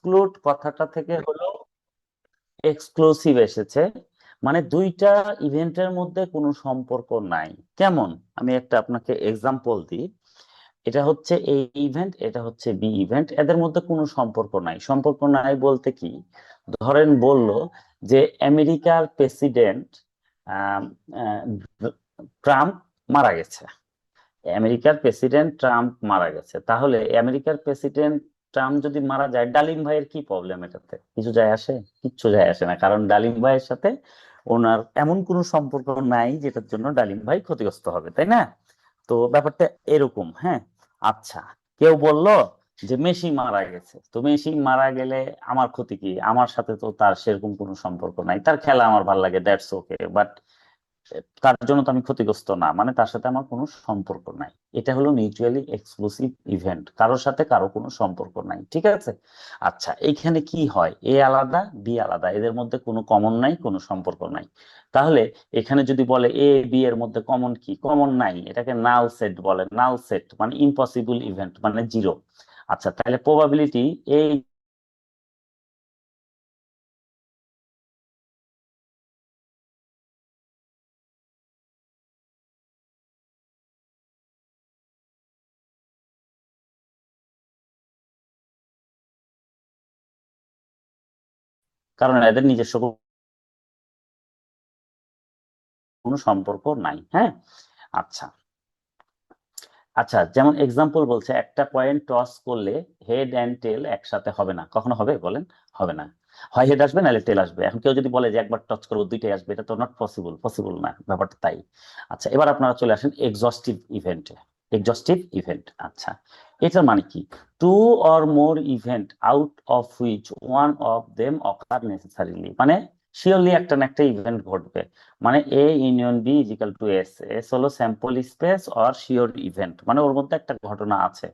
Exclude কথাটা থেকে হলো এক্সক্লুসিভ এসেছে, মানে দুইটা ইভেন্টের মধ্যে কোনো সম্পর্ক নাই। কেমন? আমি একটা আপনাকে এক্সাম্পল দিই। এটা হচ্ছে এ ইভেন্ট, এটা হচ্ছে বি ইভেন্ট, এদের মধ্যে কোনো সম্পর্ক নাই। সম্পর্ক নাই বলতে কি, ধরেন বলল যে আমেরিকার প্রেসিডেন্ট ট্রাম্প মারা গেছে। আমেরিকার প্রেসিডেন্ট ট্রাম্প মারা গেছে, তাহলে আমেরিকার প্রেসিডেন্ট ট্রাম্প যদি মারা যায়, ডালিম ভাইয়ের কি প্রবলেম? এটাতে কিছু যায় আসে? কিচ্ছু যায় আসে না, কারণ ডালিম ভাইয়ের সাথে ওনার এমন কোনো সম্পর্ক নাই যেটার জন্য ডালিম ভাই ক্ষতিগ্রস্ত হবে, তাই না? তো ব্যাপারটা এরকম, হ্যাঁ। আচ্ছা, কেউ বলল যে মেসি মারা গেছে, তো মেসি মারা গেলে আমার ক্ষতি কি? আমার সাথে তো তার সেরকম কোনো সম্পর্ক নাই, তার খেলা আমার ভালো লাগে, দ্যাটস ওকে, বাট তার জন্য তো আমি ক্ষতিগ্রস্ত না, মানে তার সাথে আমার কোনো সম্পর্ক নাই। এটা হলো মিউচুয়ালি এক্সক্লুসিভ ইভেন্ট, কারোর সাথে কারো কোনো সম্পর্ক নাই, ঠিক আছে? আচ্ছা, এইখানে কি হয়, এ আলাদা বি আলাদা, এদের মধ্যে কোনো কমন নাই, কোনো সম্পর্ক নাই। তাহলে এখানে যদি বলে এ বি এর মধ্যে কমন কি? কমন নাই, এটাকে নাল সেট বলে। নাল সেট মানে ইম্পসিবল ইভেন্ট, মানে জিরো। আচ্ছা, তাহলে প্রবাবিলিটি এই, কারণ এদের নিজস্ব কোনো সম্পর্ক নাই, হ্যাঁ। আচ্ছা, আচ্ছা, যেমন এক্সাম্পল বলছে একটা পয়েন্ট টস করলে হেড অ্যান্ড টেল একসাথে হবে না। কখনো হবে বলেন? হবে না। হয় হেড আসবে নাহলে টেল আসবে। এখন কেউ যদি বলে যে একবার টচ করবো দুইটাই আসবে, এটা তো নট পসিবল, পসিবল না ব্যাপারটা, তাই। আচ্ছা, এবার আপনারা চলে আসেন এক্সস্টিভ ইভেন্টে। এক্সস্টিভ ইভেন্ট, আচ্ছা, এটার মানে কি? Two or more event out of which one of them occur necessarily, মানে শিওরলি একটা না একটা ইভেন্ট ঘটবে। মানে A union B is equal to S, S হলো sample space or sure event, মানে ওর মধ্যে একটা ঘটনা আছে।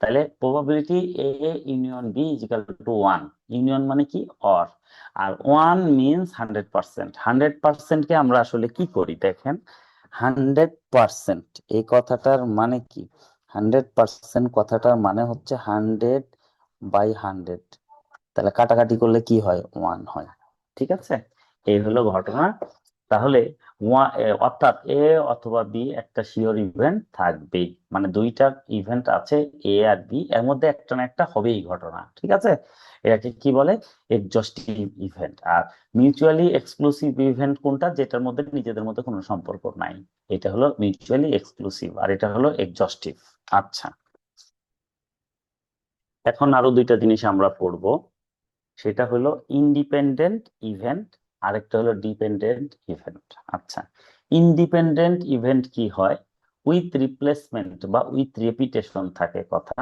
তাহলে probability A union B is equal to one. Union মানে কি? অর। আর ওয়ান মিনস 100%। 100% কে আমরা আসলে কি করি দেখেন, 100% এই কথাটার মানে কি? 100% কথাটার মানে হচ্ছে 100/100। তাহলে কাটাকাটি করলে কি হয়? ওয়ান হয়, ঠিক আছে? এই হলো ঘটনা। তাহলে অর্থাৎ এ অথবা বি একটা শিওর ইভেন্ট থাকবেই, মানে দুইটা ইভেন্ট আছে, এ আর বি, এর মধ্যে একটা না একটা হবেই ঘটনা, ঠিক আছে? এটাকে কি বলে? Exhaustive event. আর মিউচুয়ালি এক্সক্লুসিভ ইভেন্ট কোনটা? যেটার মধ্যে নিজেদের মধ্যে কোনো সম্পর্ক নাই, এটা হলো মিউচুয়ালি এক্সক্লুসিভ, আর এটা হলো এক্সস্টিভ। আচ্ছা, এখন আরো দুইটা জিনিস আমরা পড়বো। সেটা হলো ইন্ডিপেন্ডেন্ট ইভেন্ট, আরেকটা হলো ডিপেন্ডেন্ট ইভেন্ট। আচ্ছা, ইন্ডিপেন্ডেন্ট ইভেন্ট কি হয়? উইথ রিপ্লেসমেন্ট বা উইথ রেপিটেশন থাকে কথা।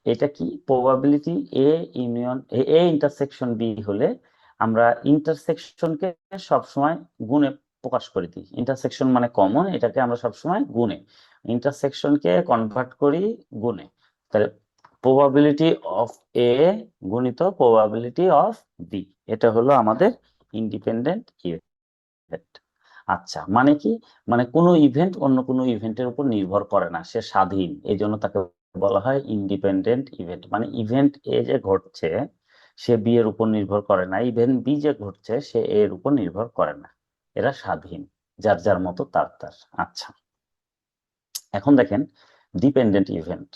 এটা কি? Probability A union A intersection B হলে আমরা ইন্টারসেকশনকে সবসময় গুণে প্রকাশ করে দিই। ইন্টারসেকশন মানে কমন, এটাকে আমরা সবসময় গুণে, ইন্টারসেকশনকে কনভার্ট করি গুণে। তাহলে প্রবাবিলিটি অফ এ গুণিত প্রবাবিলিটি অফ বি, এটা হলো আমাদের ইন্ডিপেন্ডেন্ট ইভেন্ট। আচ্ছা, মানে কি? মানে কোনো ইভেন্ট অন্য কোনো ইভেন্টের উপর নির্ভর করে না, সে স্বাধীন, এই জন্য তাকে বলা হয় ইন্ডিপেন্ডেন্ট ইভেন্ট। মানে ইভেন্ট এ যে ঘটছে সে বি এর উপর নির্ভর করে না, ইভেন্ট বি যে ঘটছে সে এ এর উপর নির্ভর করে না, এরা স্বাধীন, যার যার মতো তার তার। আচ্ছা, এখন দেখেন ডিপেন্ডেন্ট ইভেন্ট।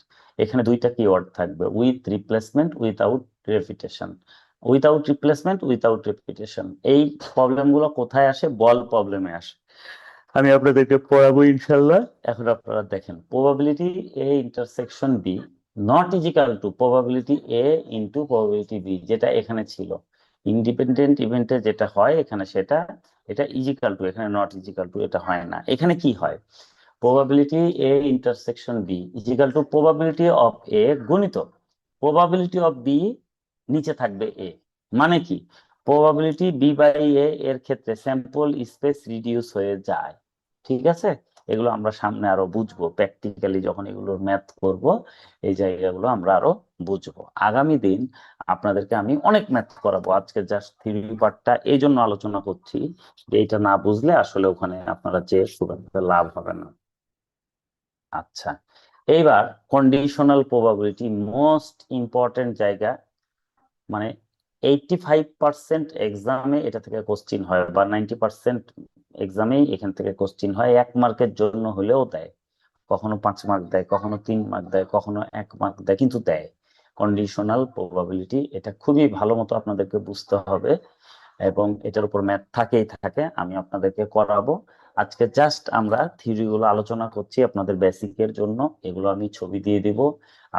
এখানে দুইটা কিওয়ার্ড থাকবে, with replacement, without repetition. Without replacement, without repetition, এই প্রবলেম গুলো কোথায় আসে? বল প্রবলেমে আসে। আমি আপনাদেরকে পড়াবো ইনশাল্লাহ। এখন আপনারা দেখেন, probability A intersection B not is equal to probability A into probability B, যেটা এখানে ছিল ইন্ডিপেন্ডেন্ট ইভেন্টে যেটা হয় এখানে সেটা, এটা ইজিক্যাল টু, এখানে নট ইজিক্যাল টু, এটা হয় না। এখানে কি হয়? Probability A intersection B is equal to probability of A গুণিত প্রবাবিলিটি অফ বি, নিচে থাকবে এ। মানে কি? প্রবাবিলিটি বি বাই এ এর ক্ষেত্রে স্যাম্পল স্পেস রিডিউস হয়ে যায়, ঠিক আছে? এগুলো আমরা সামনে আরো বুঝবো প্র্যাকটিক্যালি, যখন এগুলো ম্যাথ করব এই জায়গাগুলো আমরা আরো বুঝবো আগামী দিন। আপনাদেরকে আমি অনেক ম্যাথ করাবো, আজকে জাস্ট থিওরি পার্টটা এই জন্য আলোচনা করছি যে এটা না বুঝলে আসলে ওখানে আপনারা যে খুব একটা লাভ হবে না। আচ্ছা, এইবার কন্ডিশনাল প্রবাবিলিটি, মোস্ট ইম্পর্টেন্ট জায়গা। মানে 85% এক্সামে এটা থেকে কোশ্চিন হয়, বা 90% এক্সামেই এখান থেকে কোশ্চিন হয়, 1 মার্কের জন্য হলেও দেয়। কখনো 5 মার্ক দেয়, কখনো 3 মার্ক দেয়, কখনো 1 মার্ক দেয়, কিন্তু দেয়। কন্ডিশনাল প্রবাবিলিটি, এটা খুবই ভালো মতো আপনাদেরকে বুঝতে হবে, এবং এটার উপর ম্যাথ থাকেই থাকে, আমি আপনাদেরকে করাবো। আজকে জাস্ট আমরা থিওরি গুলো আলোচনা করছি আপনাদের বেসিকের জন্য, এগুলো আমি ছবি দিয়ে দিব,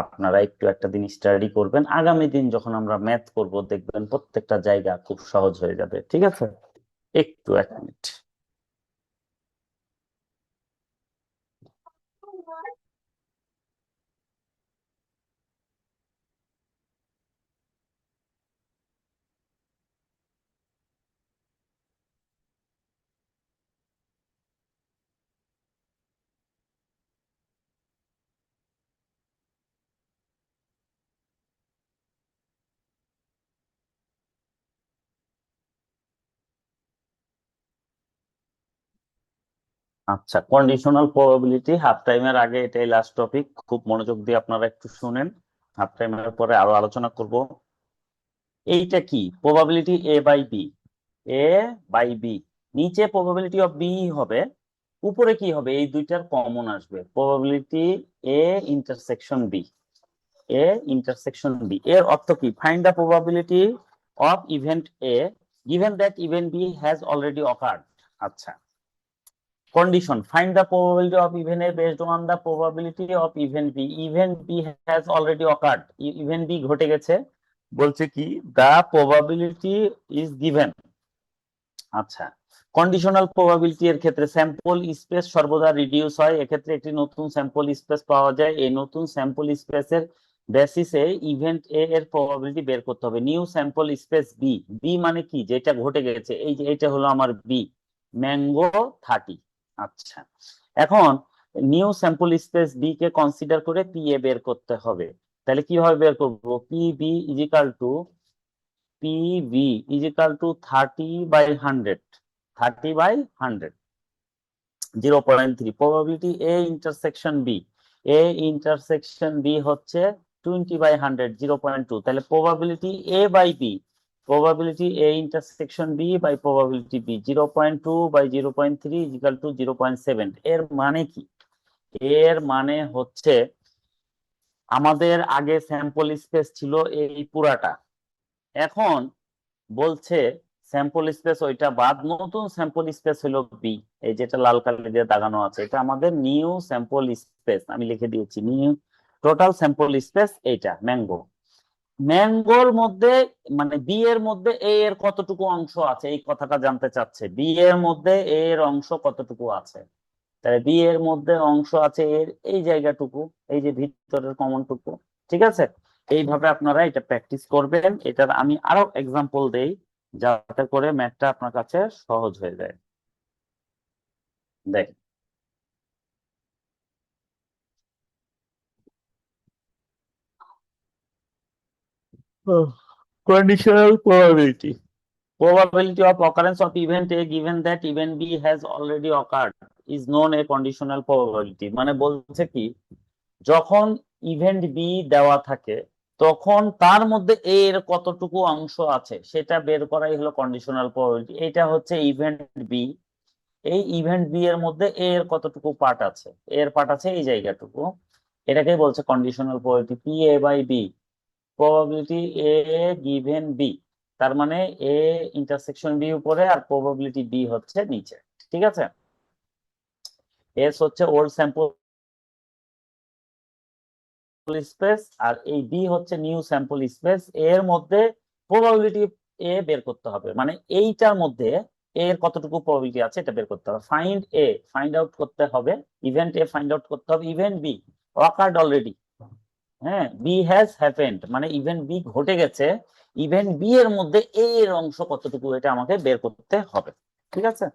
আপনারা একটু একটা দিন স্টাডি করবেন, আগামী দিন যখন আমরা ম্যাথ করব দেখবেন প্রত্যেকটা জায়গা খুব সহজ হয়ে যাবে। ঠিক আছে, একটু 1 মিনিট। আচ্ছা, কন্ডিশনাল প্রবাবিলিটি হাফ টাইমের আগে এটাই লাস্ট টপিক, খুব মনোযোগ দিয়ে আপনারা একটু শুনেন, হাফ টাইমের পরে আরো আলোচনা করব। এইটা কি? Probability A by B, A by B, নিচে প্রবাবিলিটি অফ বি হবে, উপরে কি হবে? এই দুইটার কমন আসবে, probability A intersection B, A intersection B. এর অর্থ কি? Find the probability of event A given that event B has already occurred. আচ্ছা, condition, find the probability of event A based on the probability of event B. Event B has already occurred, event B ঘটে গেছে, বলছে কি the probability is given। আচ্ছা, conditional probability এর ক্ষেত্রে sample space সর্বদা reduce হয়, এক্ষেত্রে একটি নতুন স্যাম্পল স্পেস পাওয়া যায়, এই নতুন স্যাম্পল স্পেসের বেসিসে ইভেন্ট এ এর প্রবাবিলিটি বের করতে হবে। New sample space B, B মানে কি? যেটা ঘটে গেছে, এই যে এটা হলো আমার বি, ম্যাঙ্গো 30। আচ্ছা, এখন নিউ স্যাম্পল স্পেস বি কে কনসিডার করে পি এ বের করতে হবে। তাহলে কিভাবে বের করবো? P B is equal to PV is equal to 30/100, 30/100, 0.3। Probability A intersection B, A intersection B হচ্ছে 20/100, 0.2। তাহলে probability A by B, probability A intersection B by probability B, 0.2/0.3 is equal to 0.7। এর মানে কি? এর মানে হচ্ছে আমাদের আগে স্যাম্পল স্পেস ছিল এই পুরাটা, এখন বলছে স্যাম্পল স্পেস ওইটা বাদ, নতুন স্যাম্পল স্পেস হলো বি, এই যেটা লাল কালি দিয়ে দাগানো আছে, এটা আমাদের নিউ স্যাম্পল স্পেস, আমি লিখে দিয়েছি নিউ টোটাল স্যাম্পল স্পেস, এইটা ম্যাঙ্গো। ম্যাঙ্গোর মধ্যে মানে বি এর মধ্যে এ এর কতটুকু অংশ আছে, এই কথাটা জানতে চাচ্ছে, বি এর মধ্যে এ এর অংশ কতটুকু আছে। তাহলে বি এর মধ্যে অংশ আছে এর এই জায়গাটুকু, এই যে ভিতরের কমন টুকু। ঠিক আছে, এইভাবে আপনারা এটা প্র্যাকটিস করবেন। এটার আমি আরো এক্সাম্পল দেই যাতে করে ম্যাথটা আপনার কাছে সহজ হয়ে যায়। দেখ, conditional probability, probability of occurrence of event A given that event B has already occurred is known a conditional probability। মানে বলছে কি, যখন ইভেন্ট বি দেওয়া থাকে তখন তার মধ্যে এ এর কতটুকু অংশ আছে সেটা বের করাই হলো কন্ডিশনাল প্রবাবিলিটি। এটা হচ্ছে ইভেন্ট বি, এই ইভেন্ট বি এর মধ্যে এ এর কতটুকু পার্ট আছে, এর পার্ট আছে এই জায়গাটুকু, এটাকেই বলছে conditional probability. P A by B, probability A given B, তার মানে এ ইন্টারসেকশন বি উপরে আর প্রবাবিলিটি বি হচ্ছে নিচে। ঠিক আছে, এস হচ্ছে ওল্ড স্যাম্পল স্পেস, আর এই বি হচ্ছে নিউ স্যাম্পল স্পেস, এর মধ্যে প্রবাবিলিটি এ বের করতে হবে, মানে এইটার মধ্যে এর কতটুকু প্রবাবিলিটি আছে এটা বের করতে হবে। ফাইন্ড এ, ফাইন্ড আউট করতে হবে, ইভেন্ট এ ফাইন্ড আউট করতে হবে, ইভেন্ট বি অকার্ড অলরেডি, হ্যাঁ, বি হ্যাজ হ্যাপেন্ড মানে ইভেন্ট বি ঘটে গেছে, ইভেন্ট বি এর মধ্যে এ এর অংশ কতটুকু এটা আমাকে বের করতে হবে। ঠিক আছে,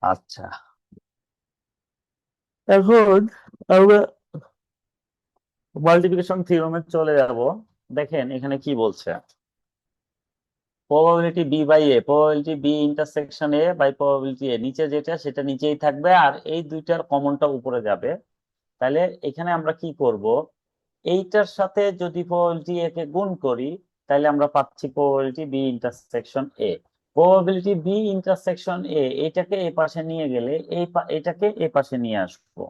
আচ্ছা, এখন আমরা মাল্টিপ্লিকেশন থিওরেমে চলে যাব। দেখেন এখানে কি বলছে, probability B by A, probability B intersection A by probability A, নিচে যেটা সেটা নিচেই থাকবে আর এই দুইটার কমনটা উপরে যাবে। তাহলে এখানে আমরা কি করব, এইটার সাথে যদি প্রবাবিলিটি এ কে গুণ করি তাহলে আমরা পাচ্ছি probability B intersection A. Probability B intersection A এটাকে এ পাশে নিয়ে গেলে এটাকে এ পাশে নিয়ে আসবো,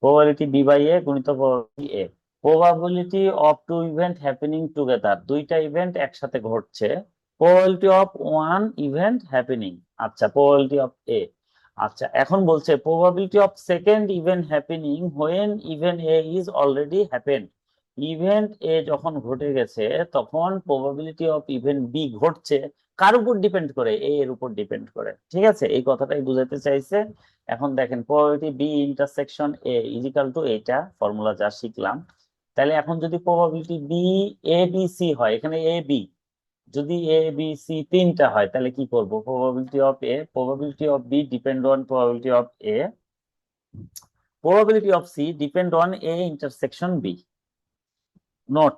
প্রবাবিলিটি বি বাই এ গুণিত probability A. Probability of two event happening together, দুইটা ইভেন্ট একসাথে ঘটছে। Probability of one event happening, আচ্ছা প্রবাবিলিটি অফ এ। আচ্ছা এখন বলছে probability of second event happening when event A is already happen. Event A যখন ঘটে গেছে তখন প্রবাবিলিটি অফ ইভেন্ট বি ঘটছে কার উপর ডিপেন্ড করে, এ এর উপর ডিপেন্ড করে। ঠিক আছে, এই কথাটাই বুঝাতে চাইছে। এখন দেখেন probability B intersection A equal to এইটা ফর্মুলা যা শিখলাম। তাহলে এখন যদি probability B A B C হয়, এখানে এ বি, যদি এ বি সি তিনটা হয় তাহলে কি করব, probability of A, probability of B depend on probability of A, probability of C depend on A intersection B. Note,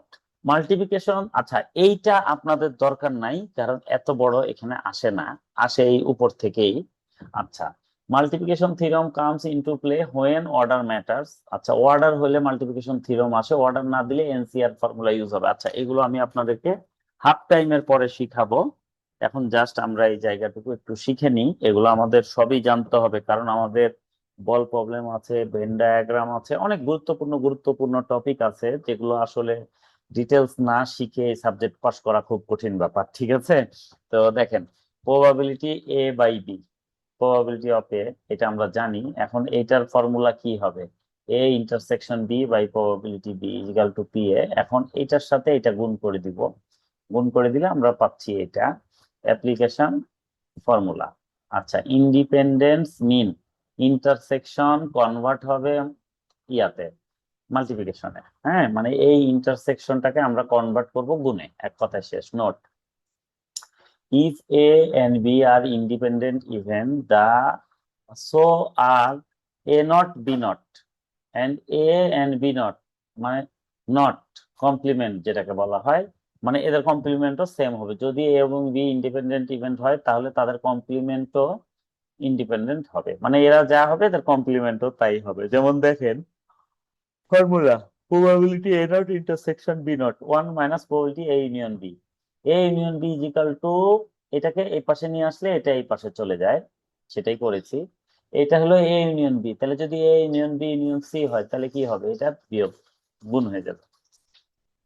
multiplication, আচ্ছা এইটা আপনাদের দরকার নাই কারণ এত বড় এখানে আসে না, আসে এই উপর থেকেই। আচ্ছা, multiplication theorem comes into play when order matters. আচ্ছা অর্ডার হলে মাল্টিপ্লিকেশন থিওরেম আসে, অর্ডার না দিলে এনসিআর ফর্মুলা ইউজ হবে। আচ্ছা এগুলো আমি আপনাদেরকে হাফ টাইমের পরে শিখাবো, এখন জাস্ট আমরা এই জায়গাটুকু একটু শিখে নিই। এগুলো আমাদের সবই জানতে হবে কারণ আমাদের বল প্রবলেম আছে, ভেন ডায়াগ্রাম আছে, অনেক গুরুত্বপূর্ণ গুরুত্বপূর্ণ টপিক আছে যেগুলো আসলে ডিটেলস না শিখে সাবজেক্ট পাস করা খুব কঠিন ব্যাপার। ঠিক আছে, তো দেখেন probability A by B, probability of A এটা আমরা জানি। এখন এইটার ফর্মুলা কি হবে, A intersection B by probability B is equal to P A. এখন এটার সাথে এটা গুণ করে দিব, গুণ করে দিলে আমরা পাচ্ছি এটা অ্যাপ্লিকেশন ফর্মুলা। আচ্ছা ইন্ডিপেন্ডেন্স মিন ইন্টারসেকশন কনভার্ট হবে ইয়াতে মাল্টিপ্লিকেশনে, হ্যাঁ মানে এই ইন্টারসেকশনটাকে আমরা কনভার্ট করব গুণে, এক কথায় শেষ। Note, if A and B are independent event, the so are A not B not and A and B not মানে not কমপ্লিমেন্ট যেটাকে বলা হয়, মানে এদের কমপ্লিমেন্টও সেম হবে। যদি এ এবং বি ইন্ডিপেন্ডেন্ট ইভেন্ট হয় তাহলে তাদের কমপ্লিমেন্টও ইন্ডিপেন্ডেন্ট হবে, মানে এরা যা হবে এদের কমপ্লিমেন্টও তাই হবে। যেমন দেখেন formula, probability A not intersection B not one minus probability A union B, A union B is equal to, এটাকে এই পাশে নিয়ে আসলে এটা এই পাশে চলে যায়, সেটাই করেছি। এটা হলো এ ইউনিয়ন বি, তাহলে যদি A union B union C হয় তাহলে কি হবে, এটা বিয়োগ গুণ হয়ে যাবে,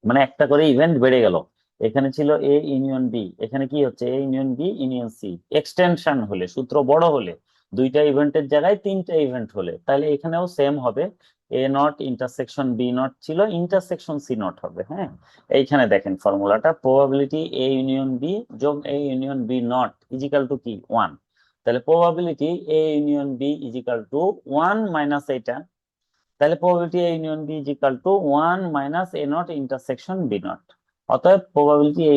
মানে একটা করে ইভেন্ট বেড়ে গেল। এখানে ছিল এ ইউনিয়ন বি, এখানে কি হচ্ছে A union B union C. Extension হলে, সূত্র বড় হলে, দুইটা ইভেন্টের জায়গায় তিনটা ইভেন্ট হলে তাহলে এখানেও সেম হবে, এ নট ইন্টারসেকশন বি নট ছিল ইন্টারসেকশন সি নট হবে। হ্যাঁ, এইখানে দেখেন ফর্মুলাটা, প্রবাবিলিটি এ ইউনিয়ন বি যোগ A union B not is equal to কি ওয়ান। তাহলে probability A union B is equal to one minus এটা, তাহলে probability A union B is equal to one minus A not intersection B not. অতএব probability এ